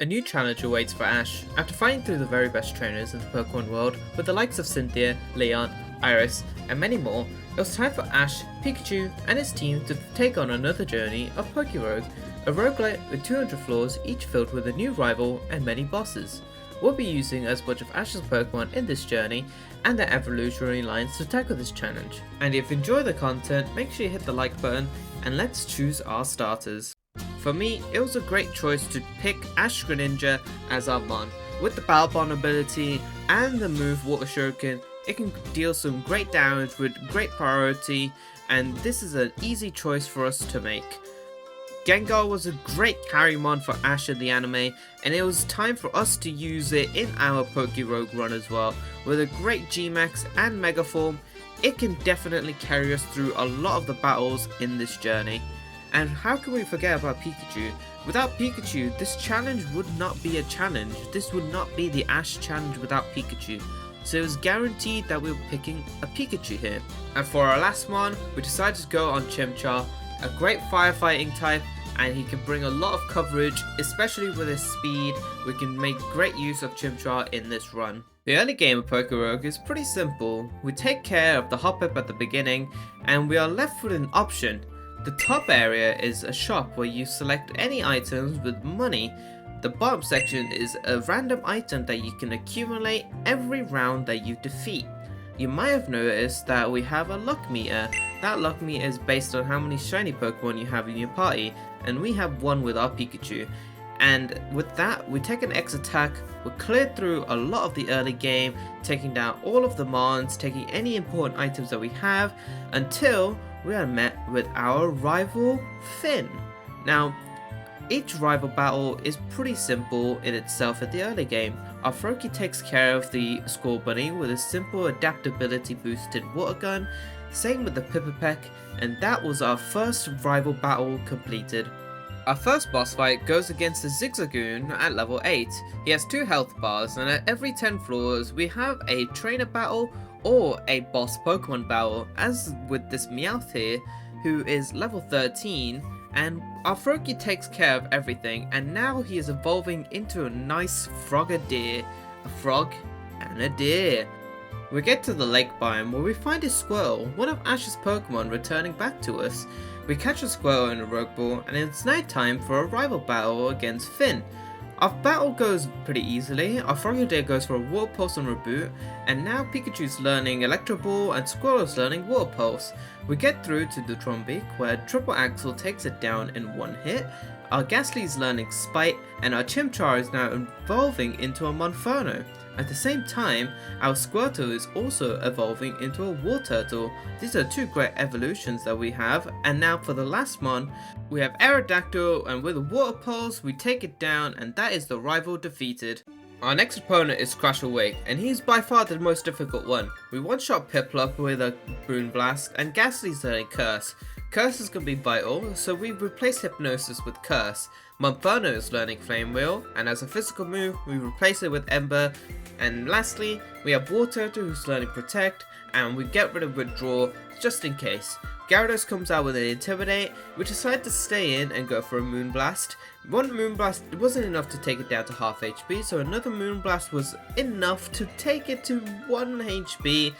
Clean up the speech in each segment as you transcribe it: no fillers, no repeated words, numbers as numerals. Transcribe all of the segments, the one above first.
A new challenge awaits for Ash. After fighting through the very best trainers in the Pokemon world, with the likes of Cynthia, Leon, Iris, and many more, it was time for Ash, Pikachu, and his team to take on another journey of PokeRogue, a roguelite with 200 floors, each filled with a new rival and many bosses. We'll be using as much of Ash's Pokemon in this journey and their evolutionary lines to tackle this challenge. And if you enjoy the content, make sure you hit the like button and let's choose our starters. For me, it was a great choice to pick Ash Greninja as our Mon. With the Battle Bond ability and the move Water Shuriken, it can deal some great damage with great priority, and this is an easy choice for us to make. Gengar was a great carry mon for Ash in the anime, and it was time for us to use it in our PokeRogue run as well. With a great G-Max and Mega Form, it can definitely carry us through a lot of the battles in this journey. And how can we forget about Pikachu? Without Pikachu, this challenge would not be a challenge. This would not be the Ash challenge without Pikachu. So it was guaranteed that we were picking a Pikachu here. And for our last one, we decided to go on Chimchar, a great firefighting type, and he can bring a lot of coverage, especially with his speed. We can make great use of Chimchar in this run. The early game of PokeRogue is pretty simple. We take care of the Hoppip at the beginning, and we are left with an option. The top area is a shop where you select any items with money. The bottom section is a random item that you can accumulate every round that you defeat. You might have noticed that we have a luck meter. That luck meter is based on how many shiny Pokemon you have in your party, and we have one with our Pikachu. And with that, we take an X attack, we clear through a lot of the early game, taking down all of the Mons, taking any important items that we have, until we are met with our rival, Finn. Now, each rival battle is pretty simple in itself at the early game. Our Froakie takes care of the Squirrel Bunny with a simple adaptability boosted water gun, same with the Pipperpeck, and that was our first rival battle completed. Our first boss fight goes against the Zigzagoon at level 8. He has 2 health bars, and at every 10 floors we have a trainer battle or a boss Pokemon battle, as with this Meowth here, who is level 13, and our Froakie takes care of everything, and now he is evolving into a nice Frogadier, a frog and a deer. We get to the lake biome where we find a squirrel, one of Ash's Pokemon, returning back to us. We catch a squirrel in a Rogue Ball, and it's night time for a rival battle against Finn. Our battle goes pretty easily. Our Frogadier goes for a Water Pulse on Reboot, and now Pikachu's learning Electro Ball and Squirrel is learning Water Pulse. We get through to the Trombeak, where Triple Axel takes it down in one hit. Our Ghastly is learning Spite, and our Chimchar is now evolving into a Monferno. At the same time, our Squirtle is also evolving into a Wartortle. These are 2 great evolutions that we have, and now for the last one, we have Aerodactyl, and with a Water Pulse, we take it down, and that is the rival defeated. Our next opponent is Crusher Wake, and he's by far the most difficult one. We one-shot Piplup with a Moonblast, and Ghastly's learning Curse. Curse is going to be vital, so we replace Hypnosis with Curse. Monferno is learning Flame Wheel, and as a physical move, we replace it with Ember. And lastly, we have Wartortle who's learning Protect, and we get rid of Withdraw just in case. Gyarados comes out with an Intimidate. We decide to stay in and go for a Moonblast. One Moonblast wasn't enough to take it down to half HP, so another Moonblast was enough to take it to 1 HP.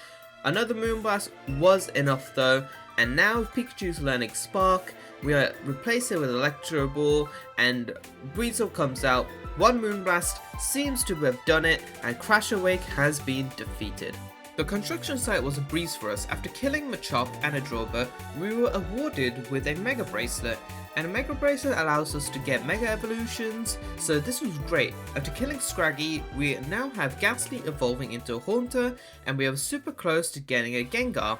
Another Moonblast was enough though, and now Pikachu's learning Spark. We replace it with Electro Ball, and Weasel comes out. 1 Moonblast seems to have done it, and Crusher Wake has been defeated. The construction site was a breeze for us. After killing Machop and Adroba, we were awarded with a Mega Bracelet, and a Mega Bracelet allows us to get Mega Evolutions, so this was great. After killing Scraggy, we now have Ghastly evolving into a Haunter, and we are super close to getting a Gengar.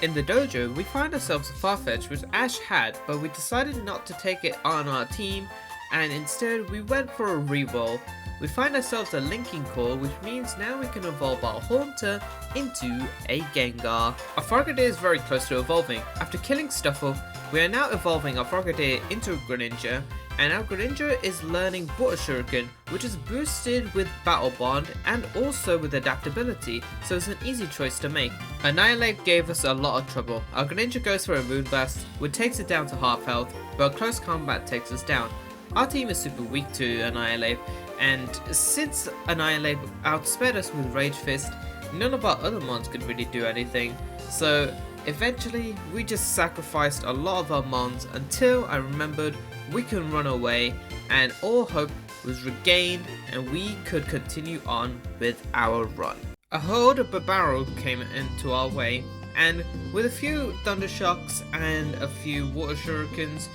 In the dojo, we find ourselves a Farfetch, which Ash had, but we decided not to take it on our team, and instead we went for a reroll. We find ourselves a Linking Core, which means now we can evolve our Haunter into a Gengar. Our Frogadier is very close to evolving. After killing Stuffle, we are now evolving our Frogadier into a Greninja, and our Greninja is learning Water Shuriken, which is boosted with Battle Bond and also with adaptability, so it's an easy choice to make. Annihilate gave us a lot of trouble. Our Greninja goes for a Moonblast, which takes it down to half health, but close combat takes us down. our team is super weak to Annihilate, and since Annihilate outsped us with Rage Fist, none of our other mons could really do anything. So eventually we just sacrificed a lot of our mons until I remembered we can run away, and all hope was regained and we could continue on with our run. A horde of Barbaro came into our way, and with a few Thunder Shocks and a few Water Shurikens,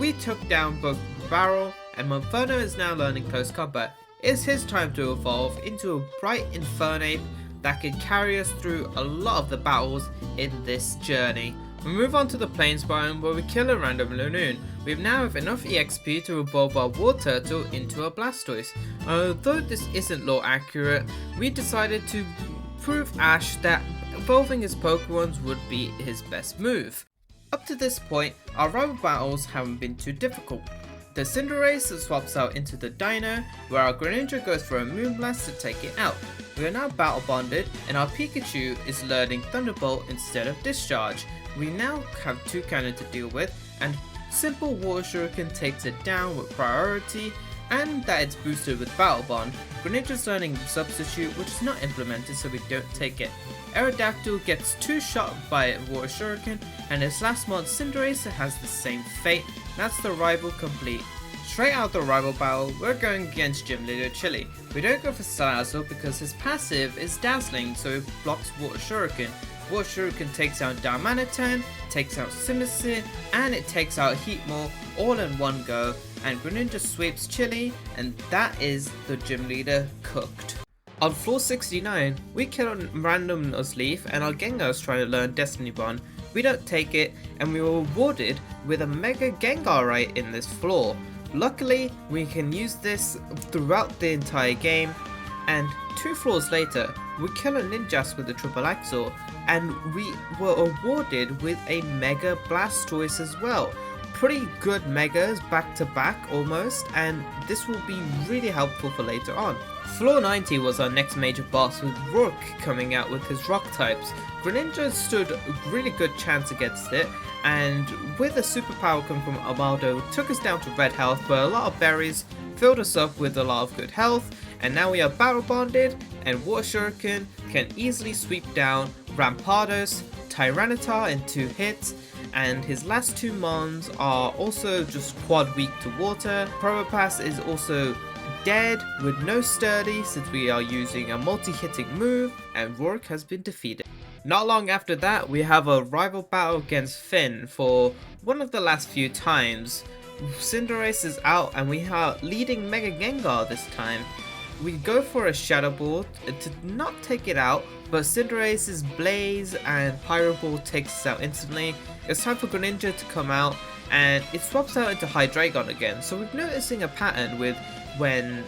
we took down both Barbaro, and Inferno is now learning close combat. It's his time to evolve into a bright Infernape that can carry us through a lot of the battles in this journey. We move on to the Plains biome where we kill a random Lanoon. We now have enough EXP to evolve our War Turtle into a Blastoise. Although this isn't lore accurate, we decided to prove Ash that evolving his Pokemons would be his best move. Up to this point, our rival battles haven't been too difficult. The Cinderace swaps out into the Dino, where our Greninja goes for a Moonblast to take it out. We are now battle bonded, and our Pikachu is learning Thunderbolt instead of Discharge. We now have two cannon to deal with, and simple Water Shuriken takes it down with priority, and that it's boosted with Battle Bond. Greninja's learning Substitute, which is not implemented so we don't take it. Aerodactyl gets 2 shot by Water Shuriken, and his last mod Cinderace has the same fate. That's the rival complete. Straight out the rival battle, we're going against Gym Leader Chili. We don't go for Salazzle because his passive is Dazzling, so it blocks Water Shuriken. Water Shuriken takes out Darmanitan, takes out Simisid, and it takes out Heatmore all in one go, and Greninja sweeps Chili, and that is the Gym Leader cooked. On floor 69, we kill a random Nuzleaf, and our Gengar is trying to learn Destiny Bond. We don't take it, and we were rewarded with a Mega Gengarite in this floor. Luckily, we can use this throughout the entire game, and 2 floors later, we kill a Ninjask with a Triple Axle, and we were awarded with a Mega Blastoise as well. Pretty good Megas back to back almost, and this will be really helpful for later on. Floor 90 was our next major boss, with Rook coming out with his rock types. Greninja stood a really good chance against it, and with a superpower coming from Amaldo, took us down to red health, but a lot of berries filled us up with a lot of good health, and now we are battle bonded, and Water Shuriken can easily sweep down Rampardos, Tyranitar in 2 hits, and his last 2 mons are also just quad weak to water. Probopass is also dead with no sturdy since we are using a multi-hitting move, and Rourke has been defeated. Not long after that, we have a rival battle against Finn for one of the last few times. Cinderace is out and we are leading Mega Gengar this time. We go for a Shadow Ball to not take it out, but Cinderace's Blaze and Pyro Ball takes us out instantly. It's time for Greninja to come out, and it swaps out into Hydreigon again. So we're noticing a pattern with when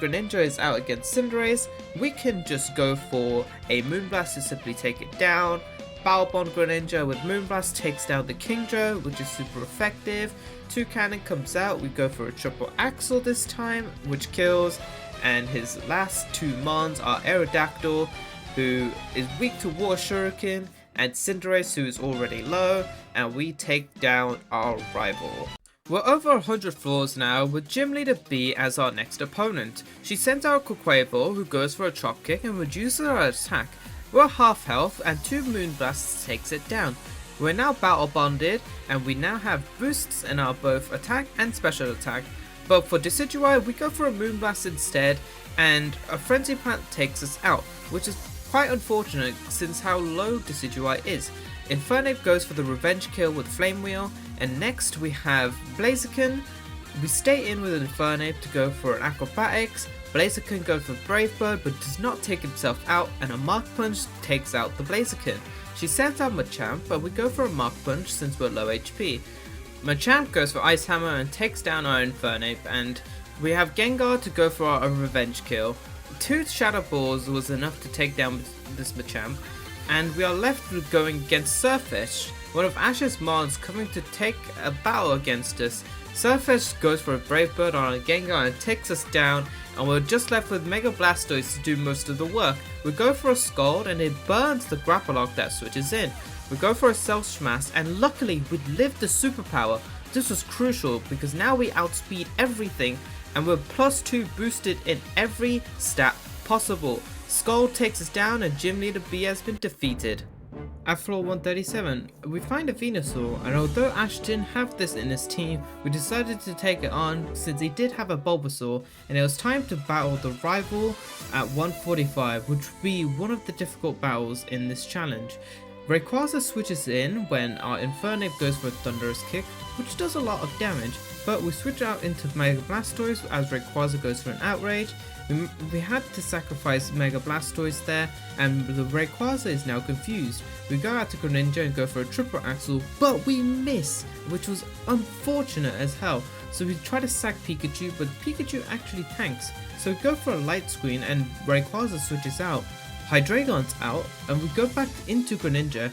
Greninja is out against Cinderace, we can just go for a Moonblast to simply take it down. Battle Bond Greninja with Moonblast takes down the Kingdra, which is super effective. 2 Cannon comes out, we go for a Triple Axle this time, which kills. And his last 2 mons are Aerodactyl, who is weak to Water Shuriken, and Cinderace, who is already low, and we take down our rival. We're over 100 floors now, with Gym Leader B as our next opponent. She sends out Quaquaval, who goes for a Chop Kick and reduces her attack. We're half health, and 2 Moonblasts takes it down. We're now battle bonded, and we now have boosts in our both attack and special attack. But for Decidueye, we go for a Moonblast instead, and a Frenzy Plant takes us out, which is quite unfortunate since how low Decidueye is. Infernape goes for the revenge kill with Flame Wheel, and next we have Blaziken. We stay in with Infernape to go for an Acrobatics. Blaziken goes for Brave Bird but does not take himself out, and a Mark Punch takes out the Blaziken. She sends out Machamp, but we go for a Mark Punch since we're low HP. Machamp goes for Ice Hammer and takes down our Infernape, and we have Gengar to go for a revenge kill. 2 Shadow Balls was enough to take down this Machamp, and we are left with going against Surfish, one of Ash's mons coming to take a battle against us. Surfish goes for a Brave Bird on a Gengar and takes us down, and we're just left with Mega Blastoise to do most of the work. We go for a Scald and it burns the Grapplog that switches in. We go for a Self Smash, and luckily we live the superpower. This was crucial because now we outspeed everything and we're +2 boosted in every stat possible. Skull takes us down and Gym Leader B has been defeated. At floor 137, we find a Venusaur, and although Ash didn't have this in his team, we decided to take it on since he did have a Bulbasaur, and it was time to battle the rival at 145, which would be one of the difficult battles in this challenge. Rayquaza switches in when our Infernape goes for a Thunderous Kick, which does a lot of damage, but we switch out into Mega Blastoise as Rayquaza goes for an Outrage. We had to sacrifice Mega Blastoise there, and the Rayquaza is now confused. We go out to Greninja and go for a triple axle, but we miss, which was unfortunate as hell. So we try to sack Pikachu, but Pikachu actually tanks. So we go for a Light Screen and Rayquaza switches out. Hydreigon's out, and we go back into Greninja.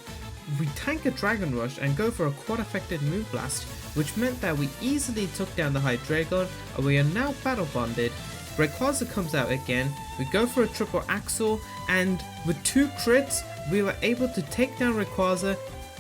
We tank a Dragon Rush and go for a quad affected Moonblast, which meant that we easily took down the Hydreigon, and we are now battle bonded. Rayquaza comes out again, we go for a triple axle, and with 2 crits we were able to take down Rayquaza,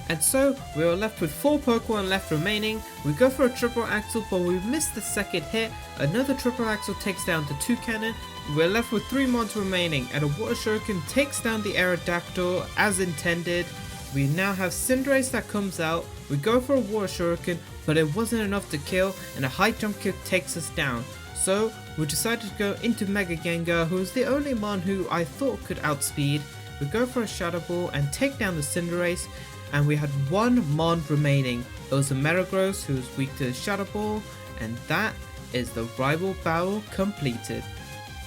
and so we were left with 4 Pokemon left remaining. We go for a triple axle, but we missed the second hit. Another triple axle takes down the Toucannon. We're left with 3 mons remaining, and a Water Shuriken takes down the Aerodactyl as intended. We now have Cinderace that comes out, we go for a Water Shuriken, but it wasn't enough to kill, and a high jump kick takes us down. So we decided to go into Mega Gengar, who was the only mon who I thought could outspeed. We go for a Shadow Ball and take down the Cinderace, and we had 1 mon remaining. It was a Metagross who was weak to Shadow Ball, and that is the rival battle completed.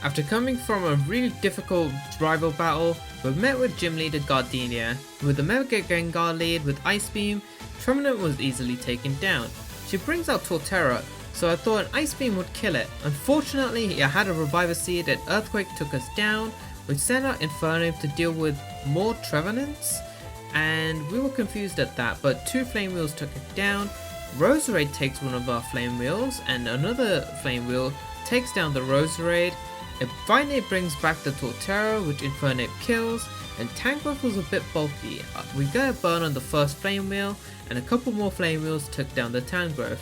After coming from a really difficult rival battle, we met with Gym Leader Gardenia. With the Mega Gengar lead with Ice Beam, Trevenant was easily taken down. She brings out Torterra, so I thought an Ice Beam would kill it. Unfortunately, it had a Reviver Seed and Earthquake took us down, which sent out Infernape to deal with more Trevenants, and we were confused at that, but 2 Flame Wheels took it down. Roserade takes one of our Flame Wheels, and another Flame Wheel takes down the Roserade. It finally brings back the Torterra, which Infernape kills, and Tangrowth was a bit bulky. We got a burn on the first Flame Wheel, and a couple more Flame Wheels took down the Tangrowth.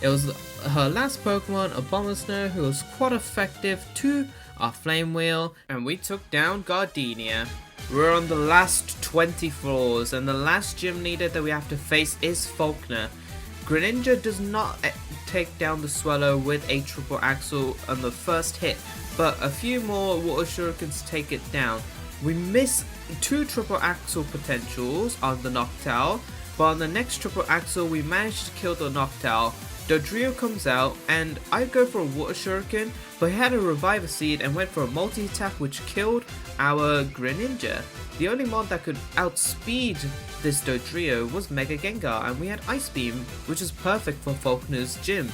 It was her last Pokemon, Abomasnow, who was quite effective to our Flame Wheel, and we took down Gardenia. We're on the last 20 floors, and the last gym leader that we have to face is Falkner. Greninja does not take down the Swallow with a triple axle on the first hit, but a few more Water Shurikens take it down. We miss 2 triple axle potentials on the Noctowl, but on the next triple axle we managed to kill the Noctowl. Dodrio comes out, and I go for a Water Shuriken, but he had a Reviver Seed and went for a multi-attack which killed our Greninja. The only mod that could outspeed this Dodrio was Mega Gengar, and we had Ice Beam, which is perfect for Falkner's gym.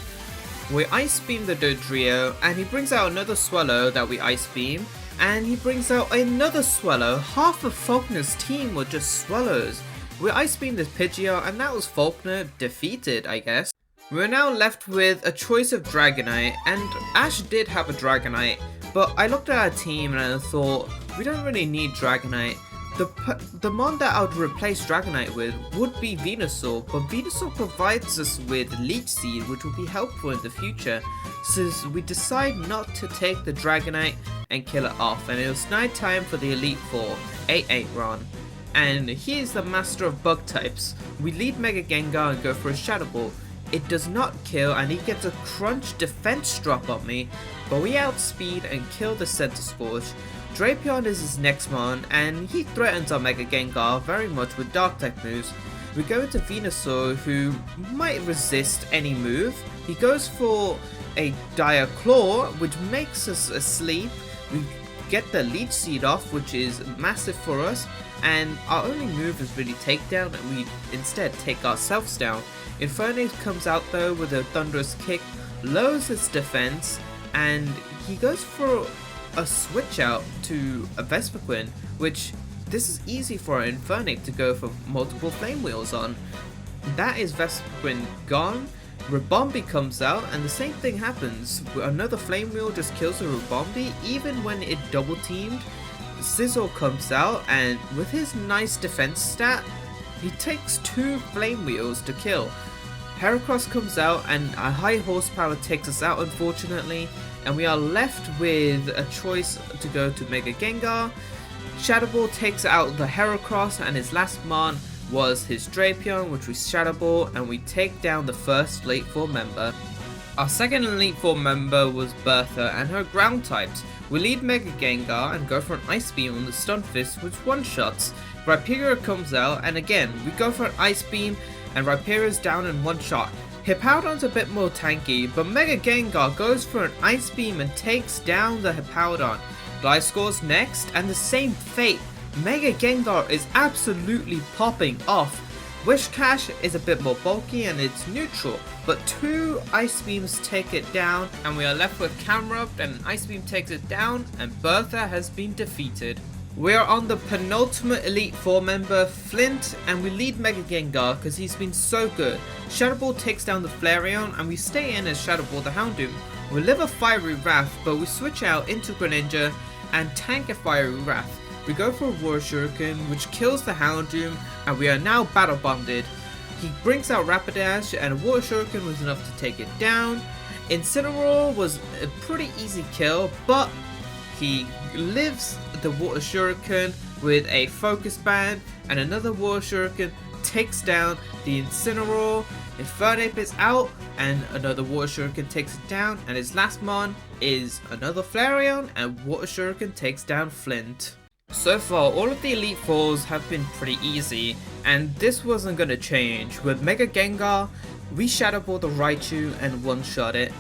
We Ice Beam the Dodrio, and he brings out another Swallow that we Ice Beam, and he brings out another Swallow. Half of Falkner's team were just Swallows. We Ice Beam the Pidgeot, and that was Falkner defeated, I guess. We're now left with a choice of Dragonite, and Ash did have a Dragonite, but I looked at our team and I thought, we don't really need Dragonite. The mon that I would replace Dragonite with would be Venusaur, but Venusaur provides us with Leech Seed, which will be helpful in the future. So we decide not to take the Dragonite and kill it off, and it was night time for the Elite Four, 8-8 run. And he is the master of bug types. We lead Mega Gengar and go for a Shadow Ball. It does not kill, and he gets a crunch defense drop on me, but we outspeed and kill the Center Scorch. Drapion is his next mon, and he threatens our Mega Gengar very much with Dark type moves. We go into Venusaur, who might resist any move. He goes for a Dire Claw, which makes us asleep. We get the Leech Seed off, which is massive for us, and our only move is really Takedown, and we instead take ourselves down. Infernape comes out though with a Thunderous Kick, lowers his defense, and he goes for a switch out to a Vespiquen, which this is easy for an Infernape to go for multiple Flame Wheels on. That is Vespiquen gone. Ribombee comes out, and the same thing happens. Another Flame Wheel just kills the Ribombee, even when it double teamed. Sizzle comes out, and with his nice defense stat, he takes 2 Flame Wheels to kill. Heracross comes out and a high horsepower takes us out, unfortunately, and we are left with a choice to go to Mega Gengar. Shadow Ball takes out the Heracross, and his last mon was his Drapion, which we Shadow Ball, and we take down the first Elite Four member. Our second Elite Four member was Bertha and her ground types. We lead Mega Gengar and go for an Ice Beam on the Stun Fist, which one-shots. Rhyperior comes out, and again, we go for an Ice Beam, and Rhyperior's down in one shot. Hippowdon's a bit more tanky, but Mega Gengar goes for an Ice Beam and takes down the Hippowdon. Gliscor's next, and the same fate. Mega Gengar is absolutely popping off. Whiscash is a bit more bulky and it's neutral, but two Ice Beams take it down, and we are left with Camerupt, and an Ice Beam takes it down, and Bertha has been defeated. We are on the penultimate Elite Four member, Flint, and we lead Mega Gengar because he's been so good. Shadow Ball takes down the Flareon, and we stay in as Shadow Ball the Houndoom. We live a Fiery Wrath, but we switch out into Greninja and tank a Fiery Wrath. We go for a Water Shuriken, which kills the Houndoom, and we are now battle bonded. He brings out Rapidash, and a Water Shuriken was enough to take it down. Incineroar was a pretty easy kill, but he lives the Water Shuriken with a Focus Band, and another Water Shuriken takes down the Incineroar. Infernape is out, and another Water Shuriken takes it down, and his last mon is another Flareon, and Water Shuriken takes down Flint. So far, all of the Elite Fours have been pretty easy, and this wasn't going to change. With Mega Gengar, we Shadow Ball the Raichu and one-shot it.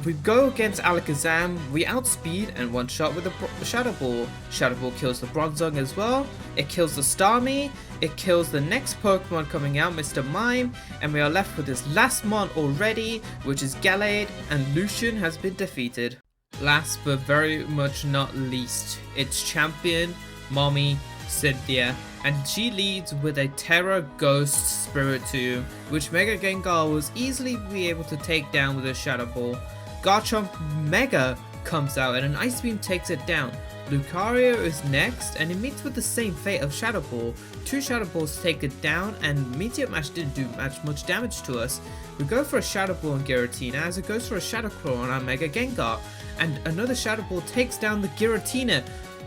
We go against Alakazam, we outspeed and one-shot with the Shadow Ball. Shadow Ball kills the Bronzong as well, it kills the Starmie, it kills the next Pokemon coming out, Mr. Mime, and we are left with this last mon already, which is Gallade, and Lucian has been defeated. Last but very much not least, it's champion, Mommy, Cynthia, and she leads with a Terra Ghost Spiritomb, which Mega Gengar was easily be able to take down with a Shadow Ball. Garchomp Mega comes out and an Ice Beam takes it down. Lucario is next, and it meets with the same fate of Shadow Ball. Two Shadow Balls take it down, and Meteor Mash didn't do much damage to us. We go for a Shadow Ball on Giratina as it goes for a Shadow Claw on our Mega Gengar, and another Shadow Ball takes down the Giratina.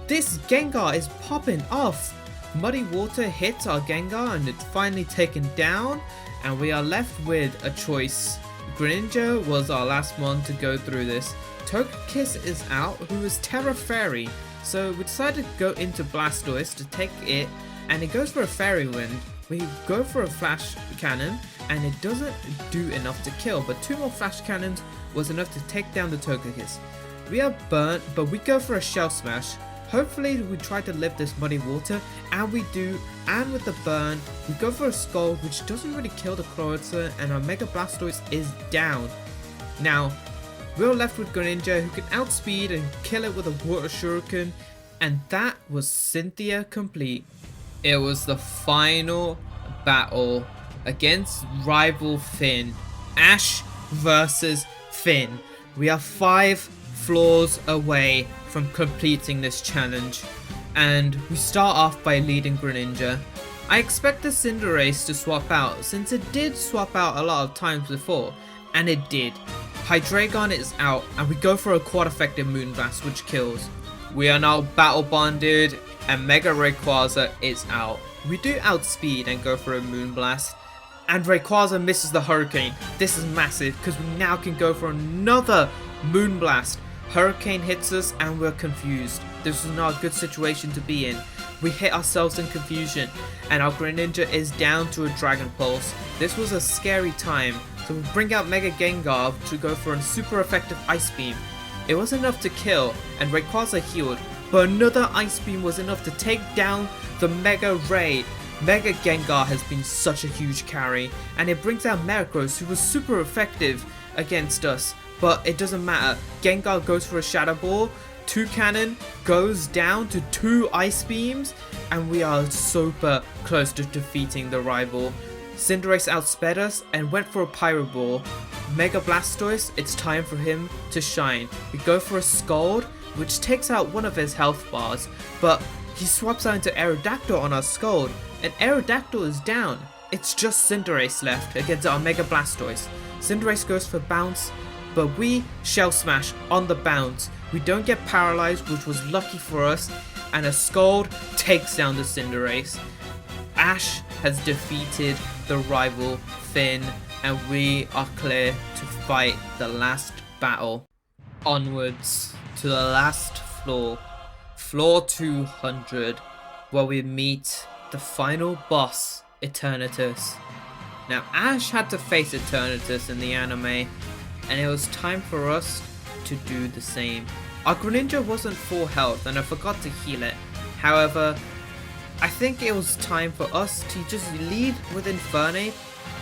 This Gengar is popping off. Muddy Water hits our Gengar and it's finally taken down, and we are left with a choice. Greninja was our last one to go through this. Togekiss is out, who is Terra Fairy, so we decided to go into Blastoise to take it, and it goes for a Fairy Wind. We go for a Flash Cannon, and it doesn't do enough to kill, but two more Flash Cannons was enough to take down the Togekiss. We are burnt, but we go for a Shell Smash. Hopefully we try to live this Muddy Water, and we do, and with the burn, we go for a Scald, which doesn't really kill the Clawitzer, and our Mega Blastoise is down. Now, we're left with Greninja, who can outspeed and kill it with a Water Shuriken, and that was Cynthia complete. It was the final battle against rival Finn. Ash versus Finn. We are 5 floors away from completing this challenge, and we start off by leading Greninja. I expect the Cinderace to swap out, since it did swap out a lot of times before, and it did. Hydreigon is out, and we go for a quad effective Moonblast, which kills. We are now battle bonded, and Mega Rayquaza is out. We do outspeed and go for a Moonblast, and Rayquaza misses the Hurricane. This is massive, because we now can go for another Moonblast. Hurricane hits us and we're confused. This is not a good situation to be in. We hit ourselves in confusion, and our Greninja is down to a Dragon Pulse. This was a scary time, so we bring out Mega Gengar to go for a super effective Ice Beam. It was enough to kill, and Rayquaza healed, but another Ice Beam was enough to take down the Mega Ray. Mega Gengar has been such a huge carry, and it brings out Metagross, who was super effective against us. But it doesn't matter. Gengar goes for a Shadow Ball, 2 Cannon goes down to 2 Ice Beams, and we are super close to defeating the rival. Cinderace outsped us and went for a Pyro Ball. Mega Blastoise, it's time for him to shine. We go for a Scald, which takes out one of his health bars, but he swaps out into Aerodactyl on our Scald, and Aerodactyl is down. it's just Cinderace left against our Mega Blastoise. Cinderace goes for bounce, but we Shell Smash on the bounce. We don't get paralyzed, which was lucky for us, and a Scald takes down the Cinderace. Ash has defeated the rival Finn, and we are clear to fight the last battle. Onwards to the last floor, floor 200, where we meet the final boss, Eternatus. Now Ash had to face Eternatus in the anime, and it was time for us to do the same. Our Greninja wasn't full health and I forgot to heal it. However, I think it was time for us to just lead with Infernape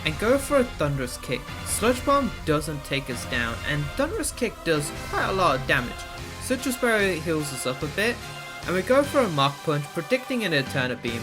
and go for a Thunderous Kick. Sludge Bomb doesn't take us down, and Thunderous Kick does quite a lot of damage. Citrus Berry heals us up a bit, and we go for a Mach Punch, predicting an Eterna Beam.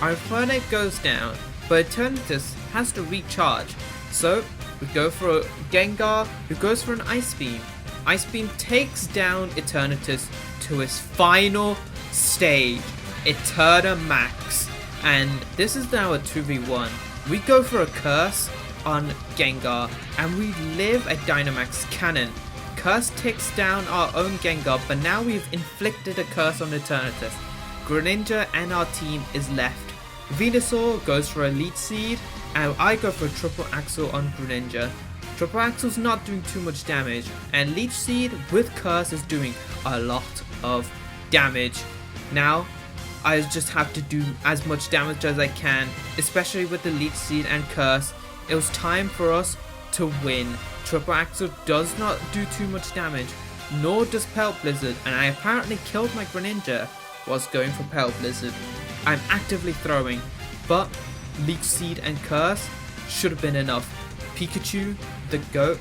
Our Infernape goes down, but Eternatus has to recharge, so we go for a Gengar, who goes for an Ice Beam. Ice Beam takes down Eternatus to his final stage, Eterna Max, and this is now a 2v1. We go for a Curse on Gengar, and we live a Dynamax Cannon. Curse takes down our own Gengar, but now we've inflicted a Curse on Eternatus. Greninja and our team is left. Venusaur goes for a Leech Seed, and I go for a Triple Axle on Greninja. Triple Axle's not doing too much damage, and Leech Seed with Curse is doing a lot of damage. Now, I just have to do as much damage as I can, especially with the Leech Seed and Curse. It was time for us to win. Triple Axle does not do too much damage, nor does Pelt Blizzard, and I apparently killed my Greninja whilst going for Pelt Blizzard. I'm actively throwing, but Leech Seed and Curse should have been enough. Pikachu, the GOAT,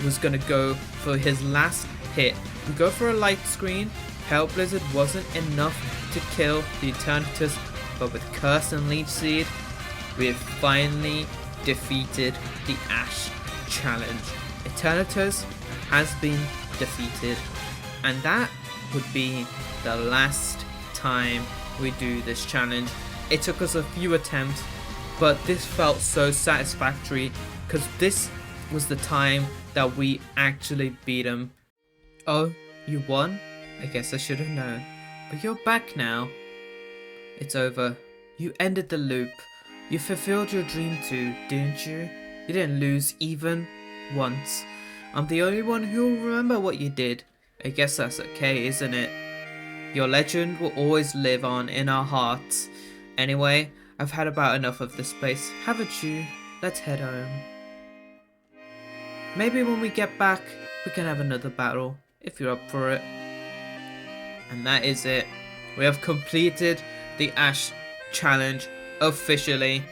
was going to go for his last hit. We go for a Light Screen. Pelt Blizzard wasn't enough to kill the Eternatus, but with Curse and Leech Seed, we have finally defeated the Ash Challenge. Eternatus has been defeated, and that would be the last time we do this challenge. It took us a few attempts, but this felt so satisfactory because this was the time that we actually beat him. Oh, you won? I guess I should have known. But you're back now. It's over. You ended the loop. You fulfilled your dream too, didn't you? You didn't lose even once. I'm the only one who'll remember what you did. I guess that's okay, isn't it? Your legend will always live on in our hearts. Anyway, I've had about enough of this place, haven't you? Let's head home. Maybe when we get back, we can have another battle, if you're up for it. And that is it. We have completed the Ash Challenge officially,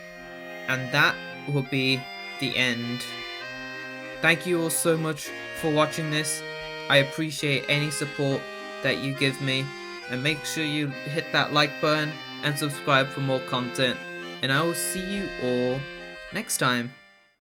and that will be the end. Thank you all so much for watching this. I appreciate any support that you give me, and make sure you hit that like button and subscribe for more content, and I will see you all next time.